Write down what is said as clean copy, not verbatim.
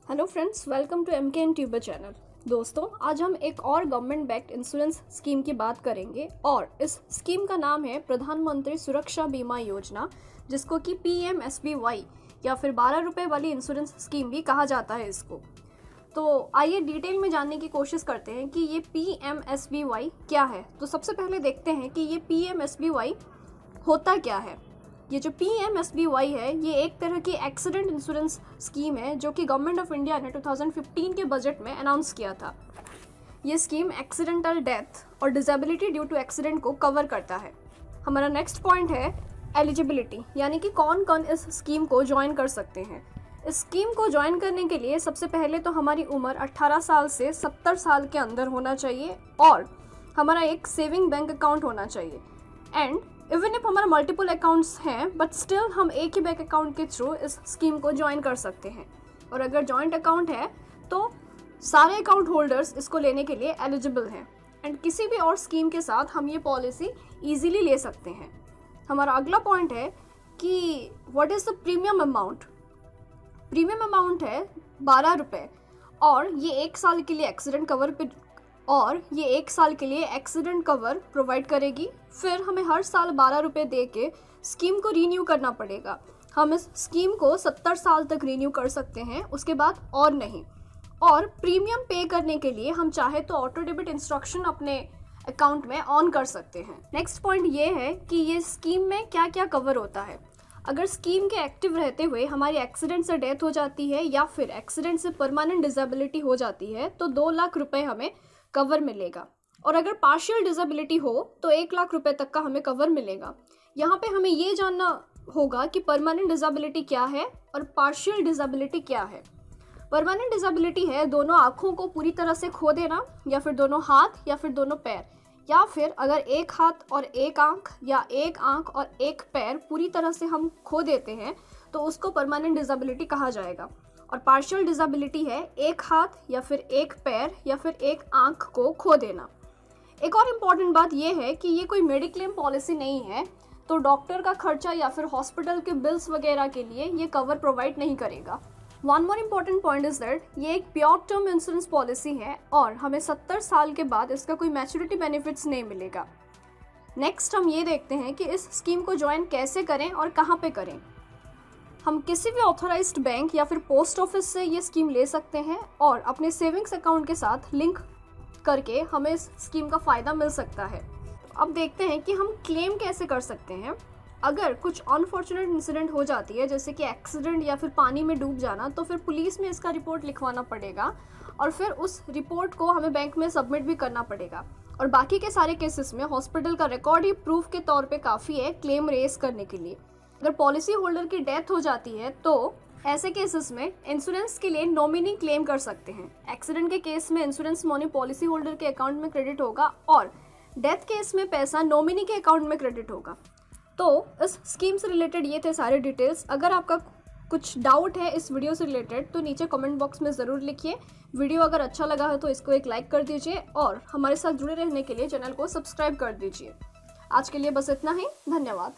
Hello friends, welcome to MKN tuber channel. दोस्तों, आज हम एक और गवर्नमेंट बैक्ड इंश्योरेंस स्कीम की बात करेंगे और इस स्कीम का नाम है प्रधानमंत्री सुरक्षा बीमा योजना, जिसको कि PMSBY या फिर 12 रुपये वाली इंश्योरेंस स्कीम भी कहा जाता है इसको। तो आइए डिटेल में जानने की कोशिश करते हैं कि ये PMSBY क्या है। तो सबसे पहले देखते हैं कि ये PMSBY होता क्या है। ये जो PMSBY है, ये एक तरह की एक्सीडेंट इंश्योरेंस स्कीम है जो कि गवर्नमेंट ऑफ इंडिया ने 2015 के बजट में अनाउंस किया था। ये स्कीम एक्सीडेंटल डेथ और डिसेबिलिटी ड्यू टू एक्सीडेंट को कवर करता है। हमारा नेक्स्ट पॉइंट है एलिजिबिलिटी, यानी कि कौन कौन इस स्कीम को ज्वाइन कर सकते हैं। इस स्कीम को ज्वाइन करने के लिए सबसे पहले तो हमारी उम्र 18 साल से 70 साल के अंदर होना चाहिए और हमारा एक सेविंग बैंक अकाउंट होना चाहिए। एंड इवन इफ हमारा मल्टीपल अकाउंट्स हैं बट स्टिल हम एक ही बैंक अकाउंट के थ्रू इस स्कीम को ज्वाइन कर सकते हैं। और अगर जॉइंट अकाउंट है तो सारे अकाउंट होल्डर्स इसको लेने के लिए एलिजिबल हैं। एंड किसी भी और स्कीम के साथ हम ये पॉलिसी ईजिली ले सकते हैं। हमारा अगला पॉइंट है कि what is the premium amount. Premium amount है 12 रुपये और ये एक साल के लिए एक्सीडेंट कवर प्रोवाइड करेगी। फिर हमें हर साल 12 रुपये दे के स्कीम को रीन्यू करना पड़ेगा। हम इस स्कीम को 70 साल तक रीन्यू कर सकते हैं, उसके बाद और नहीं। और प्रीमियम पे करने के लिए हम चाहे तो ऑटो डेबिट इंस्ट्रक्शन अपने अकाउंट में ऑन कर सकते हैं। नेक्स्ट पॉइंट ये है कि ये स्कीम में क्या क्या कवर होता है। अगर स्कीम के एक्टिव रहते हुए हमारी एक्सीडेंट से डेथ हो जाती है या फिर एक्सीडेंट से परमानेंट डिसेबिलिटी हो जाती है तो 2 लाख रुपए हमें कवर मिलेगा। और अगर पार्शियल डिसेबिलिटी हो तो 1 लाख रुपए तक का हमें कवर मिलेगा। यहाँ पे हमें ये जानना होगा कि परमानेंट डिसेबिलिटी क्या है और पार्शियल डिसेबिलिटी क्या है। परमानेंट डिसेबिलिटी है दोनों आँखों को पूरी तरह से खो देना, या फिर दोनों हाथ, या फिर दोनों पैर, या फिर अगर एक हाथ और एक आँख या एक आँख और एक पैर पूरी तरह से हम खो देते हैं तो उसको परमानेंट डिसेबिलिटी कहा जाएगा। और पार्शियल डिसेबिलिटी है एक हाथ या फिर एक पैर या फिर एक आँख को खो देना। एक और इम्पॉर्टेंट बात यह है कि ये कोई मेडिक्लेम पॉलिसी नहीं है, तो डॉक्टर का खर्चा या फिर हॉस्पिटल के बिल्स वगैरह के लिए ये कवर प्रोवाइड नहीं करेगा। One more important point is that ये एक प्योर टर्म इंश्योरेंस पॉलिसी है और हमें 70 साल के बाद इसका कोई मैच्योरिटी बेनिफिट्स नहीं मिलेगा। नेक्स्ट हम ये देखते हैं कि इस स्कीम को ज्वाइन कैसे करें और कहाँ पे करें। हम किसी भी ऑथराइज्ड बैंक या फिर पोस्ट ऑफिस से ये स्कीम ले सकते हैं और अपने सेविंग्स अकाउंट के साथ लिंक करके हमें इस स्कीम का फ़ायदा मिल सकता है। अब देखते हैं कि हम क्लेम कैसे कर सकते हैं। अगर कुछ अनफॉर्चुनेट इंसिडेंट हो जाती है, जैसे कि एक्सीडेंट या फिर पानी में डूब जाना, तो फिर पुलिस में इसका रिपोर्ट लिखवाना पड़ेगा और फिर उस रिपोर्ट को हमें बैंक में सबमिट भी करना पड़ेगा। और बाकी के सारे केसेस में हॉस्पिटल का रिकॉर्ड ही प्रूफ के तौर पे काफ़ी है क्लेम रेस करने के लिए। अगर पॉलिसी होल्डर की डेथ हो जाती है तो ऐसे केसेस में इंश्योरेंस के लिए नॉमिनी क्लेम कर सकते हैं। एक्सीडेंट के केस में इंश्योरेंस मनी पॉलिसी होल्डर के अकाउंट में क्रेडिट होगा और डेथ केस में पैसा नॉमिनी के अकाउंट में क्रेडिट होगा। तो इस स्कीम से रिलेटेड ये थे सारे डिटेल्स। अगर आपका कुछ डाउट है इस वीडियो से रिलेटेड तो नीचे कमेंट बॉक्स में ज़रूर लिखिए। वीडियो अगर अच्छा लगा है तो इसको एक लाइक कर दीजिए और हमारे साथ जुड़े रहने के लिए चैनल को सब्सक्राइब कर दीजिए। आज के लिए बस इतना ही। धन्यवाद।